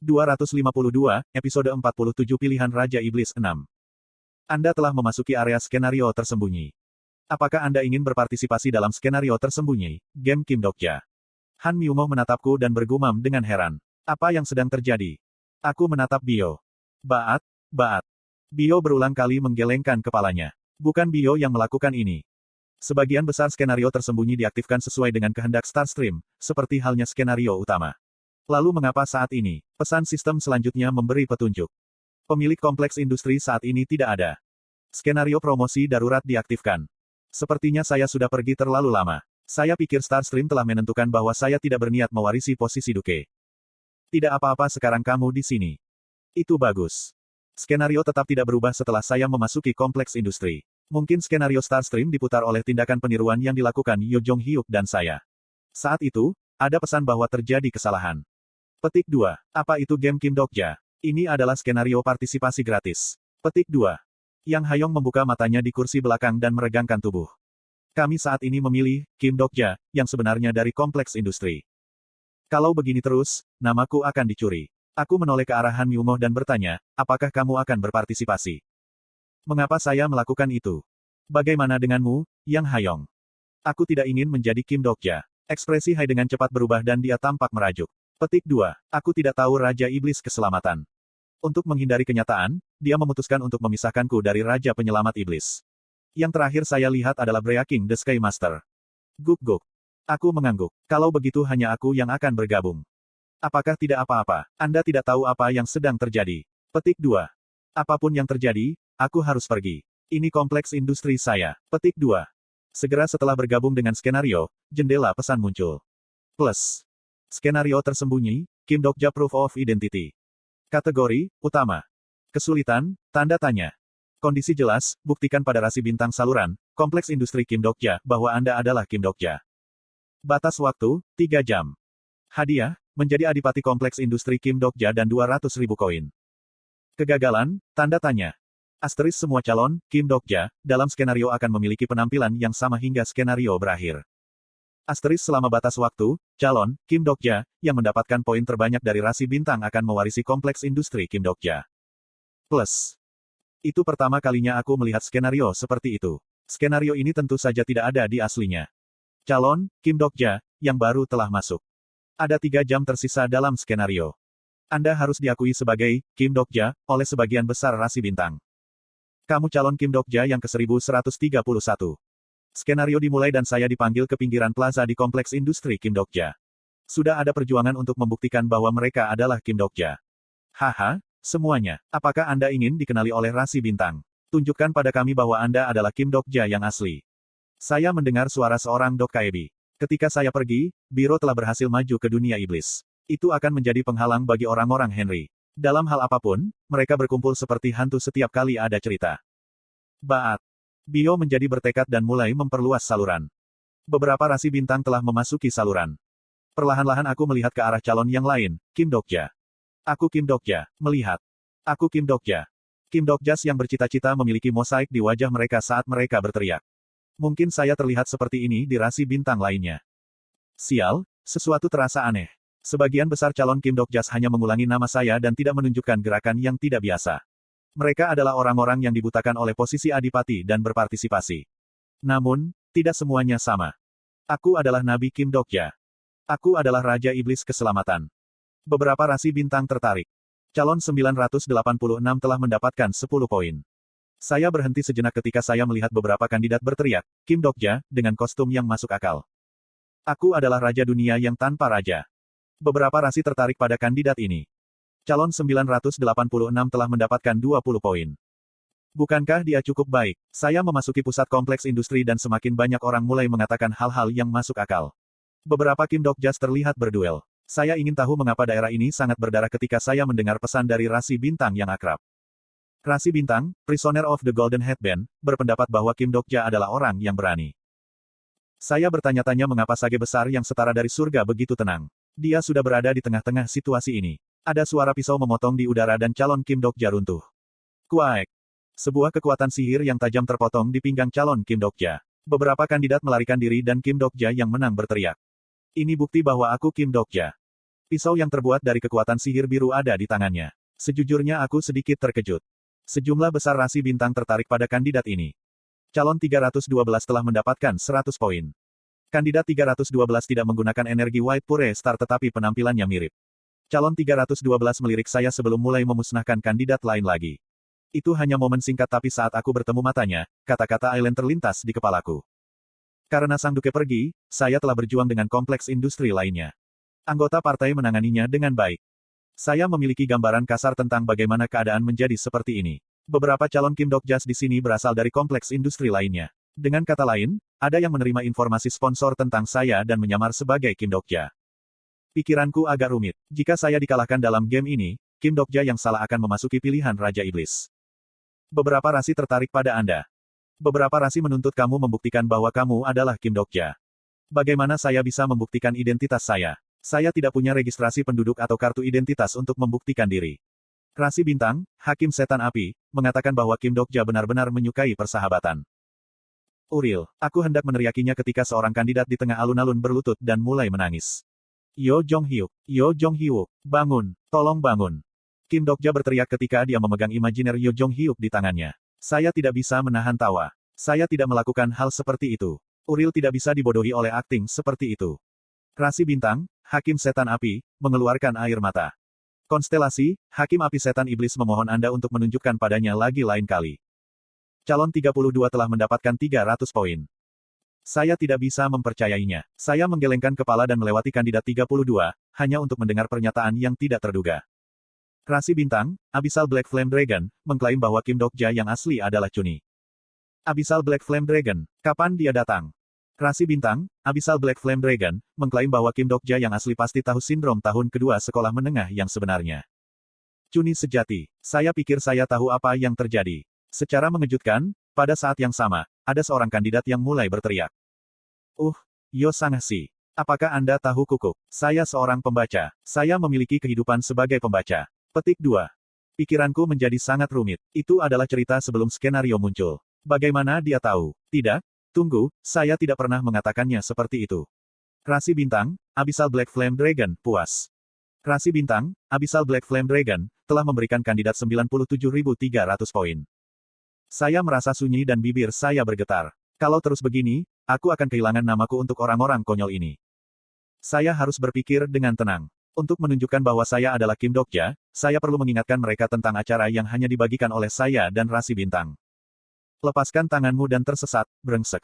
252, episode 47 Pilihan Raja Iblis 6. Anda telah memasuki area skenario tersembunyi. Apakah Anda ingin berpartisipasi dalam skenario tersembunyi, game Kim Dokja? Han Myungo menatapku dan bergumam dengan heran. Apa yang sedang terjadi? Aku menatap Bio. Baat. Bio berulang kali menggelengkan kepalanya. Bukan Bio yang melakukan ini. Sebagian besar skenario tersembunyi diaktifkan sesuai dengan kehendak Starstream, seperti halnya skenario utama. Lalu mengapa saat ini, pesan sistem selanjutnya memberi petunjuk? Pemilik kompleks industri saat ini tidak ada. Skenario promosi darurat diaktifkan. Sepertinya saya sudah pergi terlalu lama. Saya pikir Starstream telah menentukan bahwa saya tidak berniat mewarisi posisi Duke. Tidak apa-apa sekarang kamu di sini. Itu bagus. Skenario tetap tidak berubah setelah saya memasuki kompleks industri. Mungkin skenario Starstream diputar oleh tindakan peniruan yang dilakukan Yo Jong Hyuk dan saya. Saat itu, ada pesan bahwa terjadi kesalahan. Petik 2. Apa itu game Kim Dokja? Ini adalah skenario partisipasi gratis. Petik 2. Yang Hayong membuka matanya di kursi belakang dan meregangkan tubuh. Kami saat ini memilih Kim Dokja, yang sebenarnya dari kompleks industri. Kalau begini terus, namaku akan dicuri. Aku menoleh ke arah Han Myungo dan bertanya, apakah kamu akan berpartisipasi? Mengapa saya melakukan itu? Bagaimana denganmu, Yang Hayong? Aku tidak ingin menjadi Kim Dokja. Ekspresi Hai dengan cepat berubah dan dia tampak merajuk. Petik 2. Aku tidak tahu Raja Iblis Keselamatan. Untuk menghindari kenyataan, dia memutuskan untuk memisahkanku dari Raja Penyelamat Iblis. Yang terakhir saya lihat adalah Breaking the Sky Master. Guk-guk. Aku mengangguk. Kalau begitu hanya aku yang akan bergabung. Apakah tidak apa-apa? Anda tidak tahu apa yang sedang terjadi. Petik 2. Apapun yang terjadi, aku harus pergi. Ini kompleks industri saya. Petik 2. Segera setelah bergabung dengan skenario, jendela pesan muncul. Plus. Skenario tersembunyi, Kim Dokja Proof of Identity. Kategori, utama. Kesulitan, tanda tanya. Kondisi jelas, buktikan pada rasi bintang saluran, kompleks industri Kim Dokja, bahwa Anda adalah Kim Dokja. Batas waktu, 3 jam. Hadiah, menjadi adipati kompleks industri Kim Dokja dan 200.000 koin. Kegagalan, tanda tanya. Asteris semua calon, Kim Dokja, dalam skenario akan memiliki penampilan yang sama hingga skenario berakhir. Asteris selama batas waktu, calon, Kim Dokja, yang mendapatkan poin terbanyak dari rasi bintang akan mewarisi kompleks industri Kim Dokja. Plus. Itu pertama kalinya aku melihat skenario seperti itu. Skenario ini tentu saja tidak ada di aslinya. Calon, Kim Dokja, yang baru telah masuk. Ada 3 jam tersisa dalam skenario. Anda harus diakui sebagai Kim Dokja oleh sebagian besar rasi bintang. Kamu calon Kim Dokja yang ke-1131. Skenario dimulai dan saya dipanggil ke pinggiran plaza di kompleks industri Kim Dokja. Sudah ada perjuangan untuk membuktikan bahwa mereka adalah Kim Dokja. Haha, semuanya. Apakah Anda ingin dikenali oleh rasi bintang? Tunjukkan pada kami bahwa Anda adalah Kim Dokja yang asli. Saya mendengar suara seorang Dokkaebi. Ketika saya pergi, Biro telah berhasil maju ke dunia iblis. Itu akan menjadi penghalang bagi orang-orang Henry. Dalam hal apapun, mereka berkumpul seperti hantu setiap kali ada cerita. Baat. Bio menjadi bertekad dan mulai memperluas saluran. Beberapa rasi bintang telah memasuki saluran. Perlahan-lahan aku melihat ke arah calon yang lain, Kim Dokja. Aku Kim Dokja, melihat. Aku Kim Dokja. Kim Dokjas yang bercita-cita memiliki mosaik di wajah mereka saat mereka berteriak. Mungkin saya terlihat seperti ini di rasi bintang lainnya. Sial, sesuatu terasa aneh. Sebagian besar calon Kim Dokjas hanya mengulangi nama saya dan tidak menunjukkan gerakan yang tidak biasa. Mereka adalah orang-orang yang dibutakan oleh posisi adipati dan berpartisipasi. Namun, tidak semuanya sama. Aku adalah Nabi Kim Dokja. Aku adalah Raja Iblis Keselamatan. Beberapa rasi bintang tertarik. Calon 986 telah mendapatkan 10 poin. Saya berhenti sejenak ketika saya melihat beberapa kandidat berteriak, Kim Dokja, dengan kostum yang masuk akal. Aku adalah Raja Dunia yang tanpa raja. Beberapa rasi tertarik pada kandidat ini. Calon 986 telah mendapatkan 20 poin. Bukankah dia cukup baik? Saya memasuki pusat kompleks industri dan semakin banyak orang mulai mengatakan hal-hal yang masuk akal. Beberapa Kim Dokjas terlihat berduel. Saya ingin tahu mengapa daerah ini sangat berdarah ketika saya mendengar pesan dari rasi bintang yang akrab. Rasi bintang, Prisoner of the Golden Headband, berpendapat bahwa Kim Dokja adalah orang yang berani. Saya bertanya-tanya mengapa sage besar yang setara dari surga begitu tenang. Dia sudah berada di tengah-tengah situasi ini. Ada suara pisau memotong di udara dan calon Kim Dokja runtuh. Kuaek. Sebuah kekuatan sihir yang tajam terpotong di pinggang calon Kim Dokja. Beberapa kandidat melarikan diri dan Kim Dokja yang menang berteriak. Ini bukti bahwa aku Kim Dokja. Pisau yang terbuat dari kekuatan sihir biru ada di tangannya. Sejujurnya aku sedikit terkejut. Sejumlah besar rasi bintang tertarik pada kandidat ini. Calon 312 telah mendapatkan 100 poin. Kandidat 312 tidak menggunakan energi White Pure Star tetapi penampilannya mirip. Calon 312 melirik saya sebelum mulai memusnahkan kandidat lain lagi. Itu hanya momen singkat tapi saat aku bertemu matanya, kata-kata Aileen terlintas di kepalaku. Karena Sang Duke pergi, saya telah berjuang dengan kompleks industri lainnya. Anggota partai menanganinya dengan baik. Saya memiliki gambaran kasar tentang bagaimana keadaan menjadi seperti ini. Beberapa calon Kim Dokjas di sini berasal dari kompleks industri lainnya. Dengan kata lain, ada yang menerima informasi sponsor tentang saya dan menyamar sebagai Kim Dokja. Pikiranku agak rumit. Jika saya dikalahkan dalam game ini, Kim Dokja yang salah akan memasuki pilihan Raja Iblis. Beberapa rasi tertarik pada Anda. Beberapa rasi menuntut kamu membuktikan bahwa kamu adalah Kim Dokja. Bagaimana saya bisa membuktikan identitas saya? Saya tidak punya registrasi penduduk atau kartu identitas untuk membuktikan diri. Rasi Bintang, Hakim Setan Api, mengatakan bahwa Kim Dokja benar-benar menyukai persahabatan. Uril, aku hendak meneriakinya ketika seorang kandidat di tengah alun-alun berlutut dan mulai menangis. Yo Jong-hyuk, bangun, tolong bangun. Kim Dokja berteriak ketika dia memegang imajiner Yo Jong-hyuk di tangannya. Saya tidak bisa menahan tawa. Saya tidak melakukan hal seperti itu. Uril tidak bisa dibodohi oleh akting seperti itu. Rasi Bintang, Hakim Setan Api, mengeluarkan air mata. Konstelasi, Hakim Api Setan Iblis memohon Anda untuk menunjukkan padanya lagi lain kali. Calon 32 telah mendapatkan 300 poin. Saya tidak bisa mempercayainya. Saya menggelengkan kepala dan melewati kandidat 32, hanya untuk mendengar pernyataan yang tidak terduga. Rasi Bintang, Abyssal Black Flame Dragon, mengklaim bahwa Kim Dokja yang asli adalah Chuni. Abyssal Black Flame Dragon, kapan dia datang? Rasi Bintang, Abyssal Black Flame Dragon, mengklaim bahwa Kim Dokja yang asli pasti tahu sindrom tahun kedua sekolah menengah yang sebenarnya. Chuni sejati. Saya pikir saya tahu apa yang terjadi. Secara mengejutkan, pada saat yang sama, ada seorang kandidat yang mulai berteriak. Yo Sang-si. Apakah Anda tahu kukuk? Saya seorang pembaca. Saya memiliki kehidupan sebagai pembaca. Petik 2. Pikiranku menjadi sangat rumit. Itu adalah cerita sebelum skenario muncul. Bagaimana dia tahu? Tidak? Tunggu, saya tidak pernah mengatakannya seperti itu. Rasi Bintang, Abyssal Black Flame Dragon, puas. Rasi Bintang, Abyssal Black Flame Dragon, telah memberikan kandidat 97.300 poin. Saya merasa sunyi dan bibir saya bergetar. Kalau terus begini, aku akan kehilangan namaku untuk orang-orang konyol ini. Saya harus berpikir dengan tenang. Untuk menunjukkan bahwa saya adalah Kim Dokja, saya perlu mengingatkan mereka tentang acara yang hanya dibagikan oleh saya dan Rasi Bintang. Lepaskan tanganmu dan tersesat, brengsek.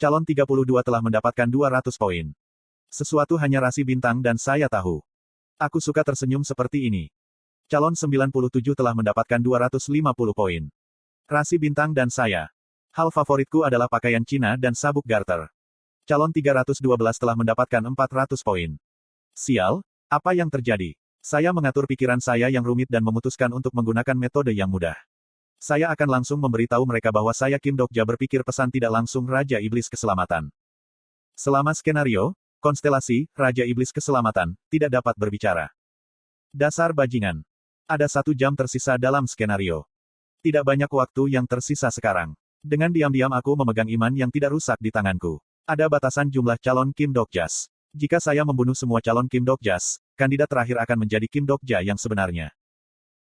Calon 32 telah mendapatkan 200 poin. Sesuatu hanya Rasi Bintang dan saya tahu. Aku suka tersenyum seperti ini. Calon 97 telah mendapatkan 250 poin. Rasi Bintang dan saya. Hal favoritku adalah pakaian Cina dan sabuk garter. Calon 312 telah mendapatkan 400 poin. Sial, apa yang terjadi? Saya mengatur pikiran saya yang rumit dan memutuskan untuk menggunakan metode yang mudah. Saya akan langsung memberitahu mereka bahwa saya Kim Dokja berpikir pesan tidak langsung Raja Iblis Keselamatan. Selama skenario, konstelasi, Raja Iblis Keselamatan, tidak dapat berbicara. Dasar bajingan. Ada 1 jam tersisa dalam skenario. Tidak banyak waktu yang tersisa sekarang. Dengan diam-diam aku memegang iman yang tidak rusak di tanganku. Ada batasan jumlah calon Kim Dokjas. Jika saya membunuh semua calon Kim Dokjas, kandidat terakhir akan menjadi Kim Dokja yang sebenarnya.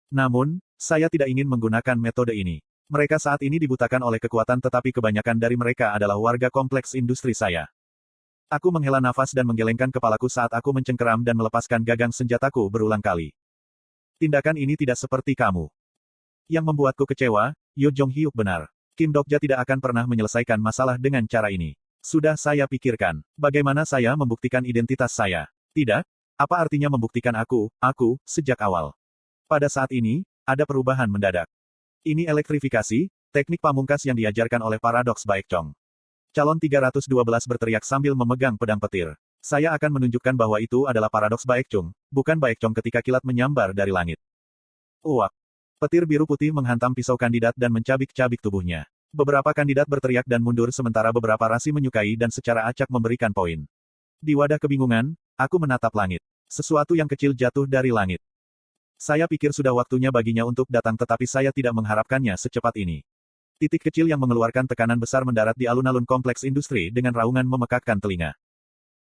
Namun, saya tidak ingin menggunakan metode ini. Mereka saat ini dibutakan oleh kekuatan tetapi kebanyakan dari mereka adalah warga kompleks industri saya. Aku menghela nafas dan menggelengkan kepalaku saat aku mencengkeram dan melepaskan gagang senjataku berulang kali. Tindakan ini tidak seperti kamu. Yang membuatku kecewa, Yo Jong-hyuk benar. Kim Dokja tidak akan pernah menyelesaikan masalah dengan cara ini. Sudah saya pikirkan, bagaimana saya membuktikan identitas saya. Tidak? Apa artinya membuktikan aku, sejak awal? Pada saat ini, ada perubahan mendadak. Ini elektrifikasi, teknik pamungkas yang diajarkan oleh Paradox Baekchong. Calon 312 berteriak sambil memegang pedang petir. Saya akan menunjukkan bahwa itu adalah Paradox Baekchong, bukan Baekchong ketika kilat menyambar dari langit. Uak. Petir biru putih menghantam pisau kandidat dan mencabik-cabik tubuhnya. Beberapa kandidat berteriak dan mundur sementara beberapa rasi menyukai dan secara acak memberikan poin. Di wadah kebingungan, aku menatap langit. Sesuatu yang kecil jatuh dari langit. Saya pikir sudah waktunya baginya untuk datang tetapi saya tidak mengharapkannya secepat ini. Titik kecil yang mengeluarkan tekanan besar mendarat di alun-alun kompleks industri dengan raungan memekakkan telinga.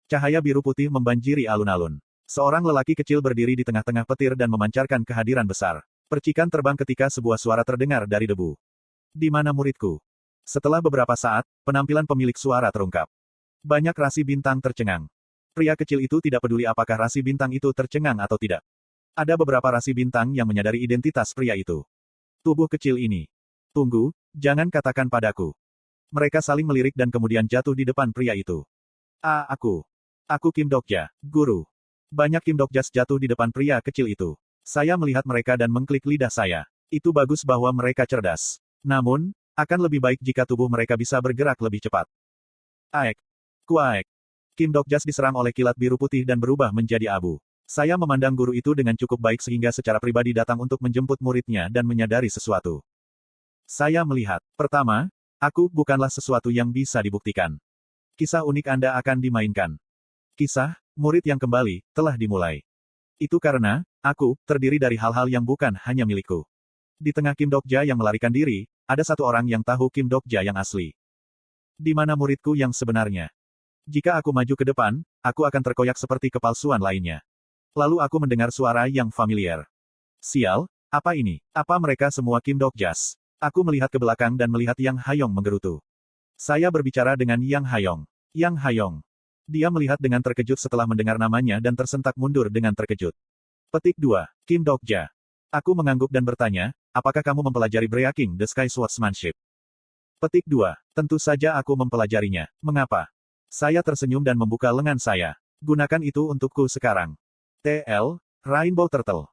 Cahaya biru putih membanjiri alun-alun. Seorang lelaki kecil berdiri di tengah-tengah petir dan memancarkan kehadiran besar. Percikan terbang ketika sebuah suara terdengar dari debu. Di mana muridku? Setelah beberapa saat, penampilan pemilik suara terungkap. Banyak rasi bintang tercengang. Pria kecil itu tidak peduli apakah rasi bintang itu tercengang atau tidak. Ada beberapa rasi bintang yang menyadari identitas pria itu. Tubuh kecil ini. Tunggu, jangan katakan padaku. Mereka saling melirik dan kemudian jatuh di depan pria itu. Aku. Aku Kim Dokja, guru. Banyak Kim Dokjas jatuh di depan pria kecil itu. Saya melihat mereka dan mengklik lidah saya. Itu bagus bahwa mereka cerdas. Namun, akan lebih baik jika tubuh mereka bisa bergerak lebih cepat. Aek. Kuaek. Kim Dokjas diserang oleh kilat biru putih dan berubah menjadi abu. Saya memandang guru itu dengan cukup baik sehingga secara pribadi datang untuk menjemput muridnya dan menyadari sesuatu. Saya melihat, pertama, aku bukanlah sesuatu yang bisa dibuktikan. Kisah unik Anda akan dimainkan. Kisah, murid yang kembali, telah dimulai. Itu karena, aku, terdiri dari hal-hal yang bukan hanya milikku. Di tengah Kim Dokja yang melarikan diri, ada satu orang yang tahu Kim Dokja yang asli. Di mana muridku yang sebenarnya? Jika aku maju ke depan, aku akan terkoyak seperti kepalsuan lainnya. Lalu aku mendengar suara yang familiar. Sial, apa ini? Apa mereka semua Kim Dokjas? Aku melihat ke belakang dan melihat Yang Hayong menggerutu. Saya berbicara dengan Yang Hayong. Yang Hayong. Dia melihat dengan terkejut setelah mendengar namanya dan tersentak mundur dengan terkejut. Petik 2. Kim Dokja. Aku mengangguk dan bertanya, apakah kamu mempelajari Breaking the Sky Swordsmanship? Petik 2. Tentu saja aku mempelajarinya. Mengapa? Saya tersenyum dan membuka lengan saya. Gunakan itu untukku sekarang. TL, Rainbow Turtle.